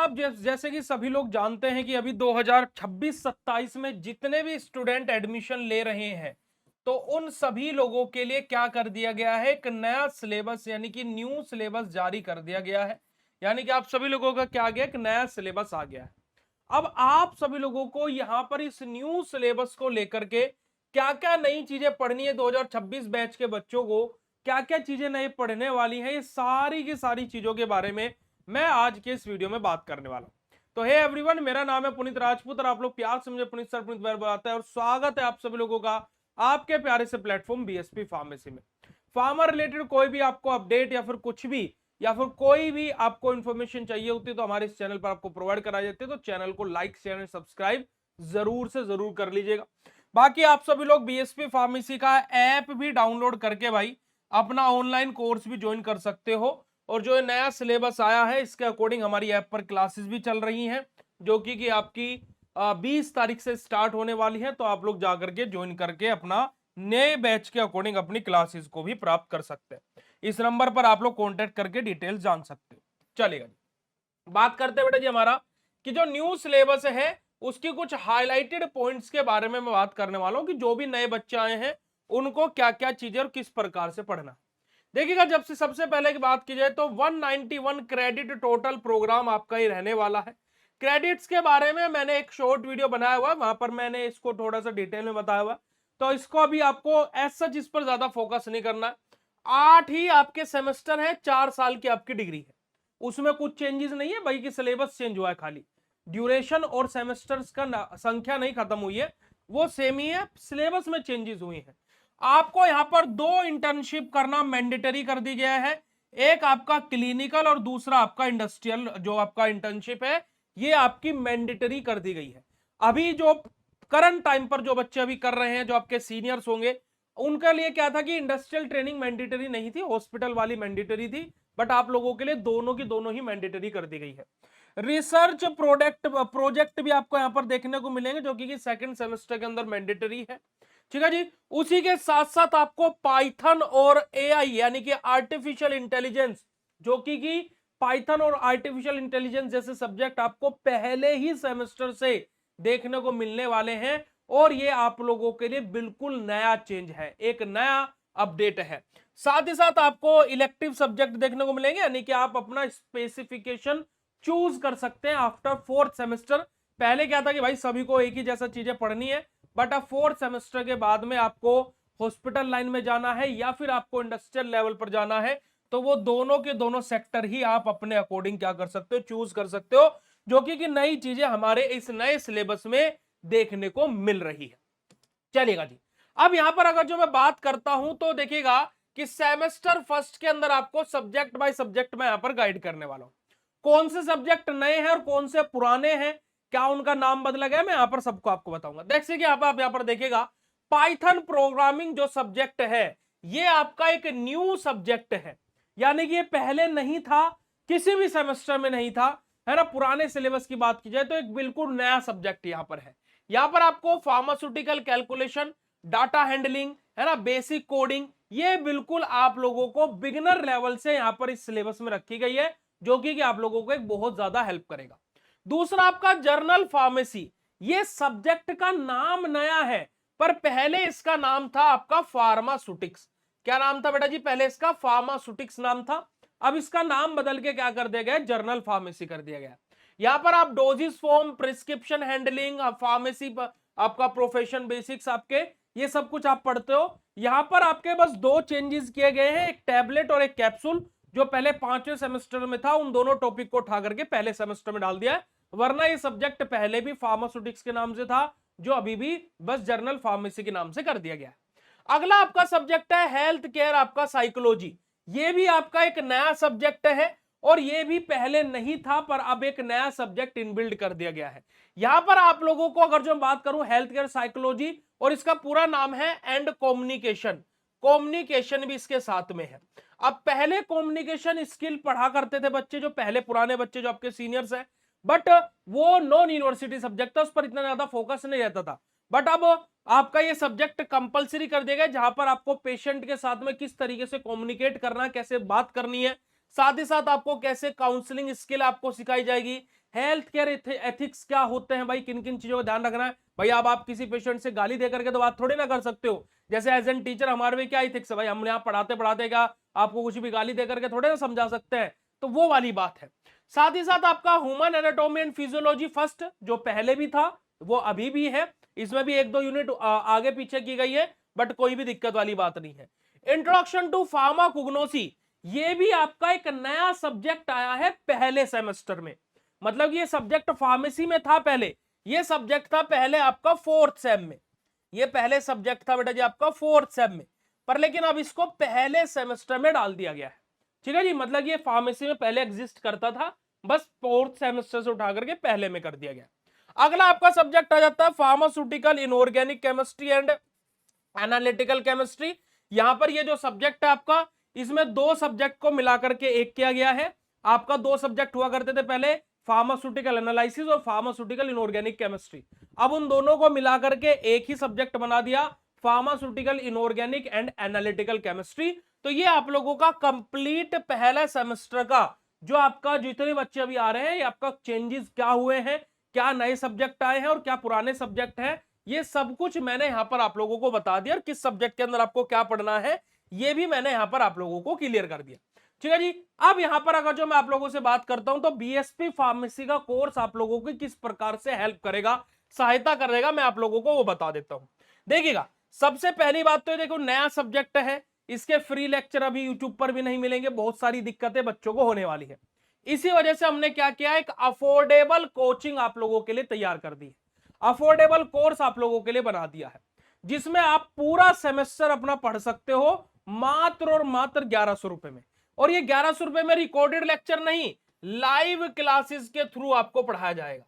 साहब जैसे कि सभी लोग जानते हैं कि अभी 2026-27 में जितने भी स्टूडेंट एडमिशन ले रहे हैं तो उन सभी लोगों के लिए क्या कर दिया गया है, एक नया सिलेबस यानी कि न्यू सिलेबस जारी कर दिया गया है। यानी कि आप सभी लोगों का क्या आ गया, एक नया सिलेबस आ गया है। अब आप सभी लोगों को यहां पर इस न्यू सिलेबस को लेकर के क्या क्या नई चीजें पढ़नी है, 2026 बैच के बच्चों को क्या क्या चीजें नई पढ़ने वाली हैं, ये सारी की सारी चीजों के बारे में मैं आज के इस वीडियो में बात करने वाला हूं। तो हे एवरीवन, मेरा नाम है पुनीत राजपूत और आप लोग प्यार से मुझे पुनीत सर, पुनीत भाई बुलाते हैं और स्वागत है आप सभी लोगों का आपके प्यारे से प्लेटफॉर्म बीएसपी फार्मेसी में। फार्मर रिलेटेड कोई भी आपको अपडेट या फिर कुछ भी या फिर कोई भी आपको इन्फॉर्मेशन चाहिए होती है तो हमारे इस चैनल पर आपको प्रोवाइड कराई जाती है, तो चैनल को लाइक शेयर सब्सक्राइब जरूर से जरूर कर लीजिएगा। बाकी आप सभी लोग बीएसपी फार्मेसी का ऐप भी डाउनलोड करके भाई अपना ऑनलाइन कोर्स भी ज्वाइन कर सकते हो। और जो नया सिलेबस आया है इसके अकॉर्डिंग हमारी ऐप पर क्लासेस भी चल रही हैं, जो कि आपकी 20 तारीख से स्टार्ट होने वाली है। तो आप लोग जाकर के ज्वाइन करके अपना नए बैच के अकॉर्डिंग अपनी क्लासेस को भी प्राप्त कर सकते हैं। इस नंबर पर आप लोग कांटेक्ट करके डिटेल्स जान सकते हो। चलेगा जी, बात करते हैं बेटा जी हमारा कि जो न्यू सिलेबस है उसकी कुछ हाईलाइटेड पॉइंट्स के बारे में मैं बात करने वाला हूं कि जो भी नए बच्चे आए हैं उनको क्या क्या चीजें और किस प्रकार से पढ़ना। देखिएगा, जब से सबसे पहले की बात की जाए तो 191 क्रेडिट टोटल प्रोग्राम आपका ही रहने वाला है। क्रेडिट्स के बारे में मैंने एक शॉर्ट वीडियो बनाया हुआ है, वहां पर मैंने इसको थोड़ा सा डिटेल में बताया हुआ, तो इसको अभी आपको एज सच इस पर ज्यादा फोकस नहीं करना है। 8 ही आपके सेमेस्टर है, 4 साल की आपकी डिग्री है, उसमें कुछ चेंजेस नहीं है भाई कि सिलेबस चेंज हुआ है, खाली ड्यूरेशन और सेमेस्टर्स का संख्या नहीं खत्म हुई है, वो सेम ही है, सिलेबस में चेंजेस हुई है। आपको यहां पर 2 इंटर्नशिप करना मैंडेटरी कर दी गया है, एक आपका क्लिनिकल और दूसरा आपका इंडस्ट्रियल जो आपका इंटर्नशिप है, ये आपकी मैंडेटरी कर दी गई है। अभी जो करंट टाइम पर जो बच्चे अभी कर रहे हैं, जो आपके सीनियर्स होंगे, उनके लिए क्या था कि इंडस्ट्रियल ट्रेनिंग मैंडेटरी नहीं थी, हॉस्पिटल वाली मैंडेटरी थी, बट आप लोगों के लिए दोनों की दोनों ही मैंडेटरी कर दी गई है। रिसर्च प्रोजेक्ट भी आपको यहां पर देखने को मिलेंगे, जो कि सेकंड सेमेस्टर के अंदर मैंडेटरी है। ठीक है जी। उसी के साथ साथ आपको पाइथन और एआई यानी कि आर्टिफिशियल इंटेलिजेंस, जो कि पाइथन और आर्टिफिशियल इंटेलिजेंस जैसे सब्जेक्ट आपको पहले ही सेमेस्टर से देखने को मिलने वाले हैं, और ये आप लोगों के लिए बिल्कुल नया चेंज है, एक नया अपडेट है। साथ ही साथ आपको इलेक्टिव सब्जेक्ट देखने को मिलेंगे, यानी कि आप अपना स्पेसिफिकेशन चूज कर सकते हैं आफ्टर 4th सेमेस्टर। पहले क्या था कि भाई सभी को एक ही जैसा चीजें पढ़नी है, बट अब 4th सेमेस्टर के बाद में आपको हॉस्पिटल लाइन में जाना है या फिर आपको इंडस्ट्रियल लेवल पर जाना है, तो वो दोनों के दोनों सेक्टर ही आप अपने अकॉर्डिंग क्या कर सकते हो, चूज कर सकते हो, जो कि नई चीजें हमारे इस नए सिलेबस में देखने को मिल रही है। चलिएगा जी। अब यहां पर अगर जो मैं बात करता हूं तो देखिएगा कि सेमेस्टर फर्स्ट के अंदर आपको सब्जेक्ट बाय सब्जेक्ट में यहां पर गाइड करने वाला हूं, कौन से सब्जेक्ट नए हैं और कौन से पुराने हैं, क्या उनका नाम बदला गया, मैं यहां पर सबको आपको बताऊंगा। देखिए कि आप यहां पर देखिएगा, पाइथन प्रोग्रामिंग जो सब्जेक्ट है ये आपका एक न्यू सब्जेक्ट है, यानी कि ये पहले नहीं था, किसी भी सेमेस्टर में नहीं था, है ना। पुराने सिलेबस की बात की जाए तो एक बिल्कुल नया सब्जेक्ट यहां पर है। यहां पर आपको फार्मास्यूटिकल कैलकुलेशन, डाटा हैंडलिंग, है ना, बेसिक कोडिंग, ये बिल्कुल आप लोगों को बिगिनर लेवल से यहां पर इस सिलेबस में रखी गई है, जो कि आप लोगों को एक बहुत ज्यादा हेल्प करेगा। दूसरा आपका जर्नल फार्मेसी, ये सब्जेक्ट का नाम नया है, पर पहले इसका नाम था आपका फार्मास्यूटिक्स। क्या नाम था बेटा जी, पहले इसका फार्मास्यूटिक्स नाम था, अब इसका नाम बदल के क्या कर दिया गया, जर्नल फार्मेसी कर दिया गया। यहां पर आप doses form, prescription handling, pharmacy आपका प्रोफेशन बेसिक्स, आपके ये सब कुछ आप पढ़ते हो। यहां पर आपके बस 2 चेंजेस किए गए हैं, एक टैबलेट और एक कैप्सूल, जो पहले 5वें सेमेस्टर में था उन दोनों टॉपिक को उठा करके पहले सेमेस्टर में डाल दिया है, वरना ये सब्जेक्ट पहले भी फार्मास्यूटिक्स के नाम से था, जो अभी भी बस जर्नल फार्मेसी के नाम से कर दिया गया है। अगला आपका सब्जेक्ट है हेल्थ केयर, आपका साइकोलॉजी, ये भी आपका एक नया सब्जेक्ट है, और ये भी पहले नहीं था, पर अब एक नया सब्जेक्ट इनबिल्ड कर दिया गया है। यहां पर आप लोगों को अगर जो मैं बात करूं हेल्थ केयर साइकोलॉजी, और इसका पूरा नाम है एंड कम्युनिकेशन, कम्युनिकेशन भी इसके साथ में है। अब पहले कम्युनिकेशन स्किल पढ़ा करते थे बच्चे, जो पहले पुराने बच्चे जो आपके सीनियर्स हैं, बट वो नॉन यूनिवर्सिटी सब्जेक्ट था, उस पर इतना ज्यादा फोकस नहीं रहता था। बट अब आपका ये सब्जेक्ट कंपलसरी कर दिया गया, जहां पर आपको पेशेंट के साथ में किस तरीके से कम्युनिकेट करना है, कैसे बात करनी है, साथ ही साथ आपको कैसे काउंसलिंग स्किल आपको सिखाई जाएगी, हेल्थ केयर एथिक्स क्या होते हैं भाई, किन किन चीजों का ध्यान रखना है भाई। अब आप किसी पेशेंट से गाली दे करके तो बात थोड़ी ना कर सकते हो। जैसे एज एन टीचर हमारे भी क्या एथिक्स है भाई, हम यहाँ पढ़ाते पढ़ाते क्या आपको कुछ भी गाली दे करके थोड़े ना समझा सकते हैं, तो वो वाली बात है। साथ ही साथ आपका human anatomy and physiology first, जो पहले भी था वो अभी भी है, इसमें भी एक दो यूनिट आगे पीछे की गई है, बट कोई भी दिक्कत वाली बात नहीं है। इंट्रोडक्शन टू फार्माकोग्नोसी, ये भी आपका एक नया सब्जेक्ट आया है पहले सेमेस्टर में। मतलब ये सब्जेक्ट फार्मेसी में था पहले, ये सब्जेक्ट था पहले आपका फोर्थ सेम में, ये पहले सब्जेक्ट था बेटा जी आपका फोर्थ सेम में, पर लेकिन अब इसको पहले सेमेस्टर में डाल दिया गया है। ठीक है जी, मतलब ये फार्मेसी में पहले एग्जिस्ट करता था, बस फोर्थ सेमेस्टर से उठा करके पहले में कर दिया गया। अगला आपका सब्जेक्ट आ जाता है pharmaceutical inorganic chemistry and analytical chemistry. यहां पर ये जो सब्जेक्ट है आपका, इसमें दो सब्जेक्ट को मिलाकर के एक किया गया है। आपका दो सब्जेक्ट हुआ करते थे पहले, फार्मास्यूटिकल एनालिसिस और फार्मास्यूटिकल इनऑर्गेनिक केमिस्ट्री। अब उन दोनों को मिलाकर के एक ही सब्जेक्ट बना दिया, pharmaceutical inorganic and analytical chemistry. तो ये आप लोगों का कंप्लीट पहला सेमेस्टर का जो आपका जितने बच्चे अभी आ रहे हैं, ये आपका चेंजेस क्या हुए हैं, क्या नए सब्जेक्ट आए हैं और क्या पुराने सब्जेक्ट हैं, ये सब कुछ मैंने यहां पर आप लोगों को बता दिया। और किस सब्जेक्ट के अंदर आपको क्या पढ़ना है ये भी मैंने यहां पर आप लोगों को क्लियर कर दिया। ठीक है जी। अब यहां पर अगर जो मैं आप लोगों से बात करता हूं, तो बीएसपी फार्मेसी का कोर्स आप लोगों की किस प्रकार से हेल्प करेगा, सहायता करेगा, मैं आप लोगों को वो बता देता हूं। देखिएगा, सबसे पहली बात तो ये देखो, नया सब्जेक्ट है, इसके फ्री लेक्चर अभी यूट्यूब पर भी नहीं मिलेंगे, बहुत सारी दिक्कतें बच्चों को होने वाली है। इसी वजह से हमने क्या किया, एक अफोर्डेबल कोचिंग आप लोगों के लिए तैयार कर दी है, अफोर्डेबल कोर्स आप लोगों के लिए बना दिया है, जिसमें आप पूरा सेमेस्टर अपना पढ़ सकते हो मात्र और मात्र 1100 रुपए में। और ये 1100 रुपए में रिकॉर्डेड लेक्चर नहीं, लाइव क्लासेस के थ्रू आपको पढ़ाया जाएगा।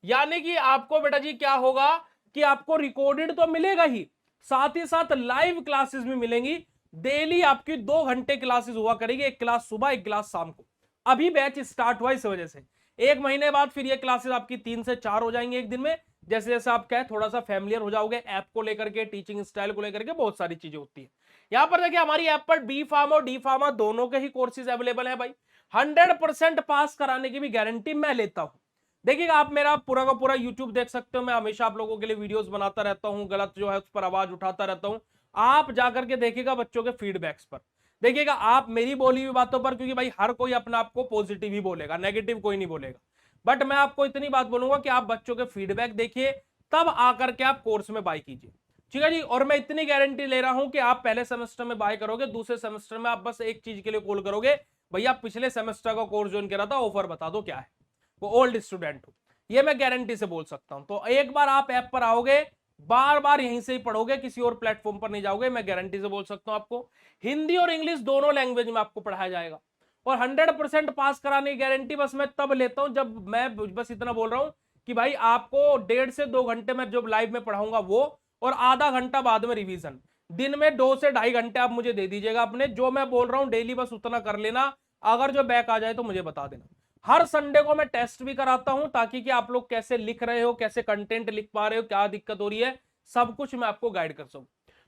यानी कि आपको बेटा जी क्या होगा कि आपको रिकॉर्डेड तो मिलेगा ही, साथ ही साथ लाइव क्लासेस भी मिलेंगी। डेली आपकी 2 घंटे क्लासेस हुआ करेगी, एक क्लास सुबह एक क्लास शाम को। अभी बैच स्टार्ट हुआ इस वजह से, 1 महीने बाद फिर ये क्लासेस आपकी 3 से 4 हो जाएंगे एक दिन में। जैसे जैसे आप क्या थोड़ा सा फैमिलियर हो जाओगे ऐप को लेकर के, टीचिंग स्टाइल को लेकर के, बहुत सारी चीजें होती है। यहां पर देखिए हमारी ऐप पर बी फार्मा और डी फार्मा दोनों के ही कोर्सेज अवेलेबल है भाई। 100% पास कराने की भी गारंटी मैं लेता हूं। देखिएगा, आप मेरा पूरा का पूरा यूट्यूब देख सकते हो, मैं हमेशा आप लोगों के लिए वीडियोस बनाता रहता हूं, गलत जो है उस पर आवाज उठाता रहता हूं। आप जाकर के देखिएगा बच्चों के फीडबैक्स पर, देखिएगा आप मेरी बोली हुई बातों पर, क्योंकि भाई हर कोई अपने आप को पॉजिटिव ही बोलेगा, नेगेटिव कोई नहीं बोलेगा। बट मैं आपको इतनी बात बोलूंगा कि आप बच्चों के फीडबैक देखिए, तब आकर के आप कोर्स में बाय कीजिए। ठीक है जी। और मैं इतनी गारंटी ले रहा हूं कि आप पहले सेमेस्टर में बाय करोगे, दूसरे सेमेस्टर में आप बस एक चीज के लिए कॉल करोगे, भैया पिछले सेमेस्टर का कोर्स ज्वाइन करा था, ऑफर बता दो क्या है, वो ओल्ड स्टूडेंट हो, ये मैं गारंटी से बोल सकता हूं। तो एक बार आप ऐप पर आओगे, बार बार यहीं से ही पढ़ोगे, किसी और प्लेटफॉर्म पर नहीं जाओगे, मैं गारंटी से बोल सकता हूं। आपको हिंदी और इंग्लिश दोनों लैंग्वेज में आपको पढ़ाया जाएगा। और 100% पास कराने की गारंटी बस मैं तब लेता हूं जब मैं बस इतना बोल रहा हूं कि भाई आपको 1.5 से 2 घंटे में जो लाइव में पढ़ाऊंगा वो, और आधा घंटा बाद में रिवीजन। दिन में 2 से ढाई घंटे आप मुझे दे दीजिएगा अपने, जो मैं बोल रहा हूं डेली बस उतना कर लेना। अगर जो बैक आ जाए तो मुझे बता देना। हर संडे को मैं टेस्ट भी कराता हूं, ताकि कि आप लोग कैसे लिख रहे हो, कैसे कंटेंट लिख पा रहे हो, क्या दिक्कत हो रही है, सब कुछ मैं आपको गाइड कर सकूं।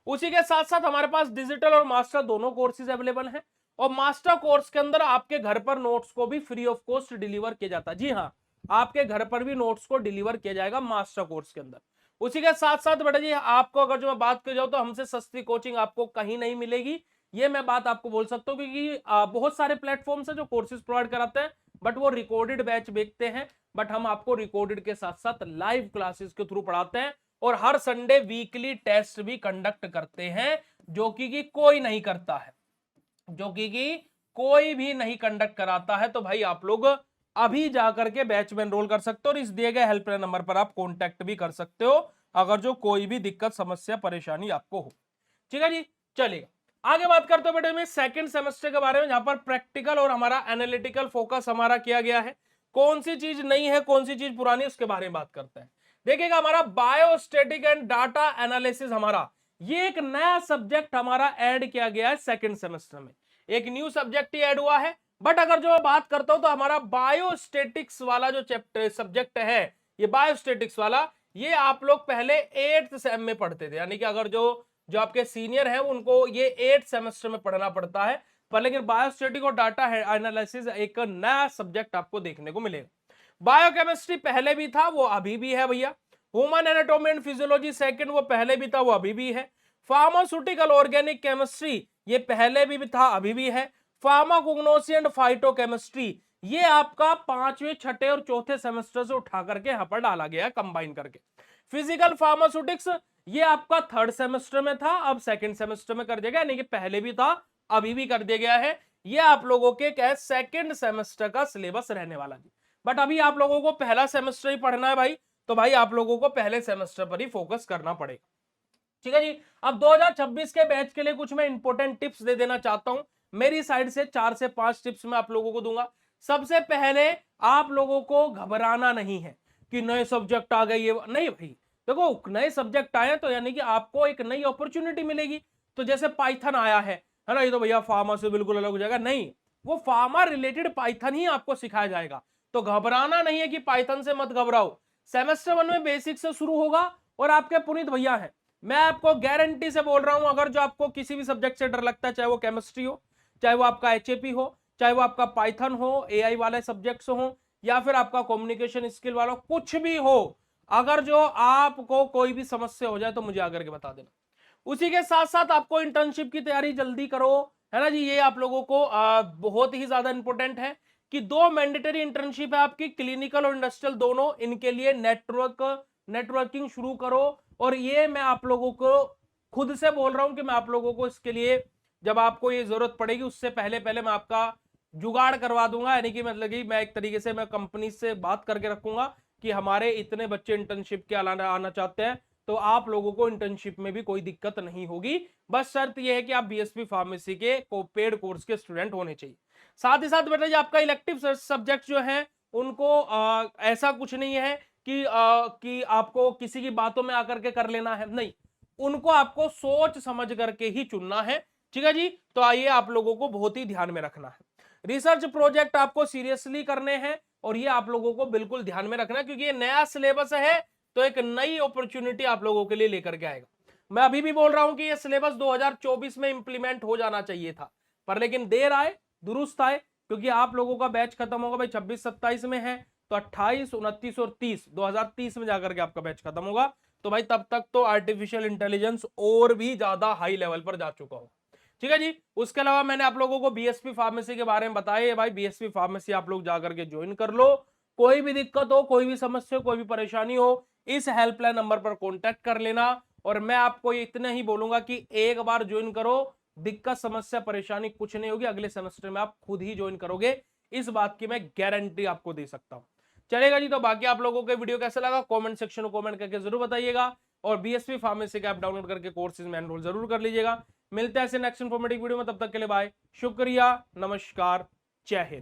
उसी के साथ साथ हमारे पास डिजिटल और मास्टर दोनों कोर्सेज अवेलेबल हैं। और मास्टर कोर्स के अंदर आपके घर पर नोट्स को भी फ्री ऑफ कॉस्ट डिलीवर किया जाता है। जी हाँ, आपके घर पर भी नोट्स को डिलीवर किया जाएगा मास्टर कोर्स के अंदर। उसी के साथ साथ बेटा जी आपको अगर जो मैं बात कर जाऊं, तो हमसे सस्ती कोचिंग आपको कहीं नहीं मिलेगी, ये मैं बात आपको बोल सकता हूं। क्योंकि बहुत सारे प्लेटफॉर्म्स हैं जो कोर्सेज प्रोवाइड कराते हैं, बट वो रिकॉर्डेड बैच बेचते हैं, बट हम आपको रिकॉर्डेड के साथ साथ लाइव क्लासेस के थ्रू पढ़ाते हैं। और हर संडे वीकली टेस्ट भी कंडक्ट करते हैं, जो कि कोई नहीं करता है, जो कि कोई भी नहीं कंडक्ट कराता है। तो भाई आप लोग अभी जाकर के बैच में एनरोल कर सकते हो, और इस दिए गए हेल्पलाइन नंबर पर आप कांटेक्ट भी कर सकते हो अगर जो कोई भी दिक्कत समस्या परेशानी आपको हो। ठीक है जी, चलिए आगे बात करते हो बेटे में सेकंड सेमेस्टर के बारे में, जहां पर प्रैक्टिकल और हमारा एनालिटिकल फोकस हमारा किया गया है। कौन सी चीज नई है, कौन सी चीज पुरानी है, उसके बारे में बात करते हैं। देखिएगा, हमारा बायोस्टैटिक एंड डाटा एनालिसिस, हमारा ये एक नया सब्जेक्ट हमारा ऐड किया गया है सेकंड सेमेस्टर में, एक न्यू सब्जेक्ट ही ऐड हुआ है। बट अगर जो मैं बात करता हूं, तो हमारा बायोस्टेटिक्स वाला जो चैप्टर सब्जेक्ट है, ये बायोस्टेटिक्स वाला, ये आप लोग पहले 8th सेम में पढ़ते थे। यानी कि अगर जो जो आपके सीनियर हैं उनको ये 8th सेमेस्टर में पढ़ना पड़ता है, पर लेकिन बायोस्टेटिक और डाटा एनालिसिस एक नया सब्जेक्ट आपको देखने को मिलेगा। बायोकेमिस्ट्री पहले भी था, वो अभी भी है भैया। Human anatomy and physiology second, वो पहले भी था, वो अभी भी है। फार्मास्यूटिकल ऑर्गेनिक केमिस्ट्री, ये पहले भी था, अभी भी है। फार्माकोग्नोसी एंड फाइटोकेमिस्ट्री, ये आपका 5वें, 6ठे और 4थे सेमेस्टर से उठा करके यहां पर डाला गया है, कंबाइन करके। फिजिकल फार्मास्यूटिक्स, ये आपका 3rd सेमेस्टर में था, अब 2nd सेमेस्टर में कर दिया गया, यानी कि पहले भी था, अभी भी कर दिया गया है। ये आप लोगों के क्या है, 2nd सेमेस्टर का सिलेबस रहने वाला जी। बट अभी आप लोगों को पहला सेमेस्टर ही पढ़ना है भाई, तो भाई आप लोगों को पहले सेमेस्टर पर ही फोकस करना पड़ेगा, ठीक है जी। अब 2026 के बैच के लिए कुछ मैं इंपॉर्टेंट टिप्स दे देना चाहता हूं मेरी साइड से, 4 से 5 टिप्स मैं आप लोगों को दूंगा। सबसे पहले, आप लोगों को घबराना नहीं है कि नए सब्जेक्ट आ गए, ये नहीं भाई। देखो, नए सब्जेक्ट आए तो यानी कि आपको एक नई अपॉर्चुनिटी मिलेगी। तो जैसे पाइथन आया है ना, ये तो भैया फार्मा से बिल्कुल अलग हो जाएगा, नहीं, वो फार्मा रिलेटेड पाइथन ही आपको सिखाया जाएगा। तो घबराना नहीं है कि पाइथन से मत घबराओ। सेमेस्टर 1 में बेसिक से शुरू होगा, और आपके पुनीत भैया हैं, मैं आपको गारंटी से बोल रहा हूं, अगर जो आपको किसी भी सब्जेक्ट से डर लगता है, चाहे वो केमिस्ट्री हो, चाहे वो आपका एचएपी हो, चाहे वो आपका पाइथन हो, एआई वाले सब्जेक्ट्स हो, या फिर आपका कम्युनिकेशन स्किल वाला, कुछ भी हो, अगर जो आपको कोई भी समस्या हो जाए तो मुझे आकर के बता देना। उसी के साथ साथ आपको इंटर्नशिप की तैयारी जल्दी करो, है ना जी। ये आप लोगों को बहुत ही ज्यादा इंपॉर्टेंट है कि 2 मैंडेटरी इंटर्नशिप है आपकी, क्लिनिकल और इंडस्ट्रियल दोनों, इनके लिए नेटवर्किंग शुरू करो। और ये मैं आप लोगों को खुद से बोल रहा हूं कि मैं आप लोगों को इसके लिए, जब आपको ये जरूरत पड़ेगी उससे पहले पहले मैं आपका जुगाड़ करवा दूंगा, यानी कि मतलब कि मैं एक तरीके से मैं कंपनी से बात करके रखूंगा कि हमारे इतने बच्चे इंटर्नशिप के आना चाहते हैं, तो आप लोगों को इंटर्नशिप में भी कोई दिक्कत नहीं होगी। बस शर्त यह है कि आप बीएसपी फार्मेसी के पेड कोर्स के स्टूडेंट होने चाहिए। साथ ही साथ बेटा जी, आपका इलेक्टिव सब्जेक्ट जो है उनको ऐसा कुछ नहीं है कि आपको किसी की बातों में आकर के कर लेना है, नहीं, उनको आपको सोच समझ करके ही चुनना है, ठीक है जी। तो आइए, आप लोगों को बहुत ही ध्यान में रखना है, रिसर्च प्रोजेक्ट आपको सीरियसली करने हैं, और ये आप लोगों को बिल्कुल ध्यान में रखना है, क्योंकि ये नया सिलेबस है, तो एक नई अपॉर्चुनिटी आप लोगों के लिए लेकर के आएगा। मैं अभी भी बोल रहा हूं कि ये सिलेबस 2024 में इंप्लीमेंट हो जाना चाहिए था, पर लेकिन देर आए दुरुस्त आए, क्योंकि आप लोगों का बैच खत्म होगा भाई 26-27 में है, तो 28, 29 और 30, 2030 में जाकर के आपका बैच खत्म होगा। तो भाई तब तक तो आर्टिफिशियल इंटेलिजेंस और भी ज्यादा हाई लेवल पर जा चुका होगा, ठीक है जी। उसके अलावा मैंने आप लोगों को बीएसपी फार्मेसी के बारे में बताया है भाई, बीएसपी फार्मेसी आप लोग जाकर के ज्वाइन कर लो। कोई भी दिक्कत हो, कोई भी समस्या हो, कोई भी परेशानी हो, इस हेल्पलाइन नंबर पर कॉन्टैक्ट कर लेना। और मैं आपको इतना ही बोलूंगा कि एक बार ज्वाइन करो, दिक्कत समस्या परेशानी कुछ नहीं होगी, अगले सेमेस्टर में आप खुद ही ज्वाइन करोगे, इस बात की मैं गारंटी आपको दे सकता हूं। चलेगा जी, तो बाकी आप लोगों को वीडियो कैसा लगा कमेंट सेक्शन में कमेंट करके जरूर बताइएगा, और बीएसपी फार्मेसी का ऐप डाउनलोड करके कोर्सेज में एनरोल जरूर कर लीजिएगा। मिलते हैं ऐसे नेक्स्ट इंफॉर्मेटिव वीडियो में, तब तक के लिए बाय, शुक्रिया, नमस्कार, जय हिंद।